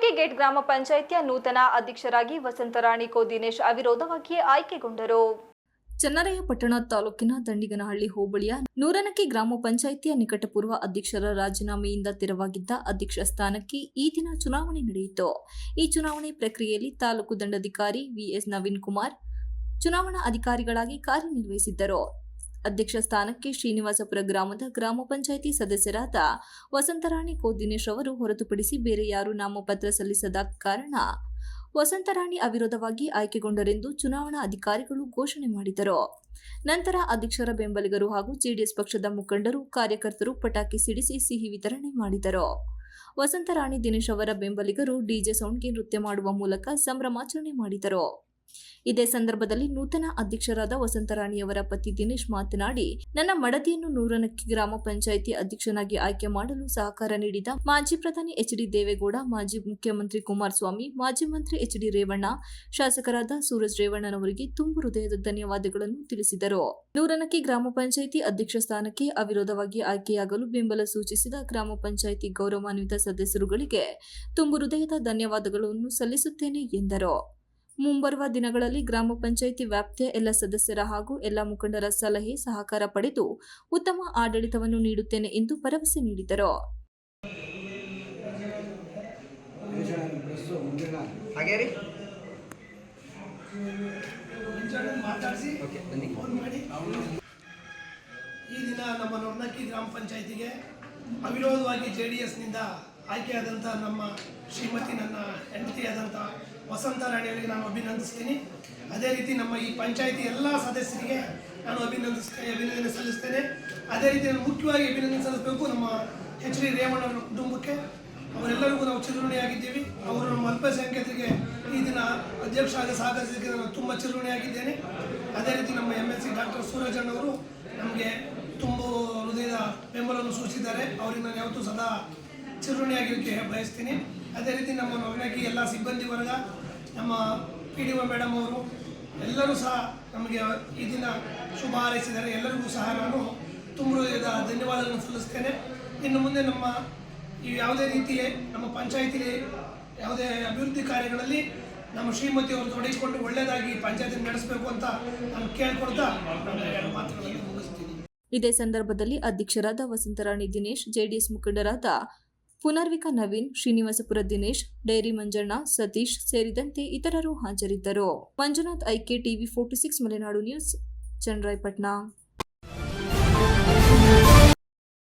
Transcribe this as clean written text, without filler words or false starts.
ನೂರನಕ್ಕೆ gate ಗ್ರಾಮ ಪಂಚಾಯಿತಿಯ ನೂತನ ಅಧ್ಯಕ್ಷರಾಗಿ ವಸಂತರಾಣಿ ಕೋ ದಿನೇಶ್ ಅವಿರೋಧವಾಗಿ ಆಯ್ಕೆಗೊಂಡರು. ಚನ್ನರಾಯಪಟ್ಟಣ ತಾಲೂಕಿನ ದಂಡಿಗನಹಳ್ಳಿ ಹೋಬಳಿಯ ನೂರನಕ್ಕೆ ಗ್ರಾಮ ಪಂಚಾಯಿತಿಯ ನಿಕಟಪೂರ್ವ ಅಧ್ಯಕ್ಷರ ರಾಜೀನಾಮೆಯಿಂದ ತೆರವಾಗಿದ್ದ ಅಧ್ಯಕ್ಷ ಸ್ಥಾನಕ್ಕೆ ಈ ದಿನ ಚುನಾವಣೆ ನಡೆಯಿತು. ಈ ಚುನಾವಣೆ ಪ್ರಕ್ರಿಯೆಯಲ್ಲಿ ತಾಲೂಕು ದಂಡಾಧಿಕಾರಿ ವಿಎಸ್ ನವೀನ್ ಕುಮಾರ್ ಚುನಾವಣಾ ಅಧಿಕಾರಿಗಳಾಗಿ ಕಾರ್ಯನಿರ್ವಹಿಸಿದ್ದರು. ಅಧ್ಯಕ್ಷ ಸ್ಥಾನಕ್ಕೆ ಶ್ರೀನಿವಾಸಪುರ ಗ್ರಾಮದ ಗ್ರಾಮ ಪಂಚಾಯಿತಿ ಸದಸ್ಯರಾದ ವಸಂತರಾಣಿ ಕೋ ದಿನೇಶ್ ಅವರು ಹೊರತುಪಡಿಸಿ ಬೇರೆ ಯಾರೂ ನಾಮಪತ್ರ ಸಲ್ಲಿಸದ ಕಾರಣ ವಸಂತರಾಣಿ ಅವಿರೋಧವಾಗಿ ಆಯ್ಕೆಗೊಂಡರೆಂದು ಚುನಾವಣಾ ಅಧಿಕಾರಿಗಳು ಘೋಷಣೆ ಮಾಡಿದರು. ನಂತರ ಅಧ್ಯಕ್ಷರ ಬೆಂಬಲಿಗರು ಹಾಗೂ ಜೆಡಿಎಸ್ ಪಕ್ಷದ ಮುಖಂಡರು, ಕಾರ್ಯಕರ್ತರು ಪಟಾಕಿ ಸಿಡಿಸಿ ಸಿಹಿ ವಿತರಣೆ ಮಾಡಿದರು. ವಸಂತರಾಣಿ ದಿನೇಶ್ ಅವರ ಬೆಂಬಲಿಗರು ಡಿಜೆ ಸೌಂಡ್ಗೆ ನೃತ್ಯ ಮಾಡುವ ಮೂಲಕ ಸಂಭ್ರಮಾಚರಣೆ ಮಾಡಿದರು. ಇದೇ ಸಂದರ್ಭದಲ್ಲಿ ನೂತನ ಅಧ್ಯಕ್ಷರಾದ ವಸಂತರಾಣಿಯವರ ಪತಿ ದಿನೇಶ್ ಮಾತನಾಡಿ, ನನ್ನ ಮಡದಿಯನ್ನು ನೂರನಕ್ಕೆ ಗ್ರಾಮ ಪಂಚಾಯಿತಿ ಅಧ್ಯಕ್ಷನಾಗಿ ಆಯ್ಕೆ ಮಾಡಲು ಸಹಕಾರ ನೀಡಿದ ಮಾಜಿ ಪ್ರಧಾನಿ ಎಚ್.ಡಿ. ದೇವೇಗೌಡ, ಮಾಜಿ ಮುಖ್ಯಮಂತ್ರಿ ಕುಮಾರಸ್ವಾಮಿ, ಮಾಜಿ ಮಂತ್ರಿ ಎಚ್.ಡಿ. ರೇವಣ್ಣ, ಶಾಸಕರಾದ ಸೂರಜ್ ರೇವಣ್ಣನವರಿಗೆ ತುಂಬು ಹೃದಯದ ಧನ್ಯವಾದಗಳನ್ನು ತಿಳಿಸಿದರು. ನೂರನಕ್ಕೆ ಗ್ರಾಮ ಪಂಚಾಯಿತಿ ಅಧ್ಯಕ್ಷ ಸ್ಥಾನಕ್ಕೆ ಅವಿರೋಧವಾಗಿ ಆಯ್ಕೆಯಾಗಲು ಬೆಂಬಲ ಸೂಚಿಸಿದ ಗ್ರಾಮ ಪಂಚಾಯಿತಿ ಗೌರವಾನ್ವಿತ ಸದಸ್ಯರುಗಳಿಗೆ ತುಂಬು ಹೃದಯದ ಧನ್ಯವಾದಗಳನ್ನು ಸಲ್ಲಿಸುತ್ತೇನೆ ಎಂದರು. ಮುಂಬರುವ ದಿನಗಳಲ್ಲಿ ಗ್ರಾಮ ಪಂಚಾಯಿತಿ ವ್ಯಾಪ್ತಿಯ ಎಲ್ಲ ಸದಸ್ಯರ ಹಾಗೂ ಎಲ್ಲ ಮುಖಂಡರ ಸಲಹೆ ಸಹಕಾರ ಪಡೆದು ಉತ್ತಮ ಆಡಳಿತವನ್ನು ನೀಡುತ್ತೇನೆ ಎಂದು ಭರವಸೆ ನೀಡಿದರು. ಈ ದಿನ ನಮ್ಮ ನೂರನಕ್ಕೆ ಗ್ರಾಮ ಪಂಚಾಯಿತಿಗೆ ಅವಿರೋಧವಾಗಿ ಜೆಡಿಎಸ್ನಿಂದ ಆಯ್ಕೆಯಾದಂಥ ನಮ್ಮ ಶ್ರೀಮತಿ, ನನ್ನ ಹೆಂಡತಿಯಾದಂಥ ವಸಂತರಾಣಿಯವರಿಗೆ ನಾನು ಅಭಿನಂದಿಸ್ತೀನಿ. ಅದೇ ರೀತಿ ನಮ್ಮ ಈ ಪಂಚಾಯಿತಿ ಎಲ್ಲ ಸದಸ್ಯರಿಗೆ ನಾನು ಅಭಿನಂದನೆ ಸಲ್ಲಿಸ್ತೇನೆ. ಅದೇ ರೀತಿ ಮುಖ್ಯವಾಗಿ ಅಭಿನಂದನೆ ಸಲ್ಲಿಸಬೇಕು ನಮ್ಮ ಎಚ್.ಡಿ. ರೇವಣ್ಣವರ ಕುಟುಂಬಕ್ಕೆ. ಅವರೆಲ್ಲರಿಗೂ ನಾವು ಚಿರಋಣಿಯಾಗಿದ್ದೀವಿ. ಅವರು ನಮ್ಮ ಅಲ್ಪಸಂಖ್ಯಾತರಿಗೆ ಈ ದಿನ ಅಧ್ಯಕ್ಷ ಆಗಿ ಸಹಕರಿಸಲಿಕ್ಕೆ ನಾನು ತುಂಬ ಚಿರಋಣಿಯಾಗಿದ್ದೇನೆ. ಅದೇ ರೀತಿ ನಮ್ಮ MLC ಡಾಕ್ಟರ್ ಸೂರಜ್ ಅಣ್ಣವರು ನಮಗೆ ತುಂಬ ಹೃದಯದ ಬೆಂಬಲವನ್ನು ಸೂಚಿಸಿದ್ದಾರೆ. ಅವರಿಗೆ ನಾನು ಯಾವತ್ತೂ ಸದಾ ಚಿರಋಣಿಯಾಗಿರಲಿಕ್ಕೆ ಬಯಸ್ತೀನಿ. ಅದೇ ರೀತಿ ನಮ್ಮ ನವನಗಿ ಎಲ್ಲ ಸಿಬ್ಬಂದಿ ವರ್ಗ, ನಮ್ಮ PDO ಮೇಡಮ್ ಅವರು ಎಲ್ಲರೂ ಸಹ ನಮಗೆ ಈ ದಿನ ಶುಭ ಹಾರೈಸಿದ್ದಾರೆ. ಎಲ್ಲರಿಗೂ ಸಹ ನಾನು ತುಂಬ ಧನ್ಯವಾದಗಳನ್ನು ಸಲ್ಲಿಸ್ತೇನೆ. ಇನ್ನು ಮುಂದೆ ನಮ್ಮ ಈ ಯಾವುದೇ ರೀತಿಯ ನಮ್ಮ ಪಂಚಾಯಿತಿಲಿ ಯಾವುದೇ ಅಭಿವೃದ್ಧಿ ಕಾರ್ಯಗಳಲ್ಲಿ ನಮ್ಮ ಶ್ರೀಮತಿಯವರು ತೊಡಗಿಕೊಂಡು ಒಳ್ಳೆಯದಾಗಿ ಪಂಚಾಯತಿ ನಡೆಸಬೇಕು ಅಂತ ನಾನು ಕೇಳ್ಕೊಳ್ತಾ ನನ್ನ ಮಾತುಗಳನ್ನು ಮುಗಿಸ್ತೀನಿ. ಇದೇ ಸಂದರ್ಭದಲ್ಲಿ ಅಧ್ಯಕ್ಷರಾದ ವಸಂತರಾಣಿ ದಿನೇಶ್, ಜೆಡಿಎಸ್ ಮುಖಂಡರಾದ ಪುನರ್ವಿಕಾ ನವೀನ್, ಶ್ರೀನಿವಾಸಪುರ ದಿನೇಶ್, ಡೈರಿ ಮಂಜಣ್ಣ, ಸತೀಶ್ ಸೇರಿದಂತೆ ಇತರರು ಹಾಜರಿದ್ದರು. Manjunath, IK TV 46 Malenadu news, Channarayapatna.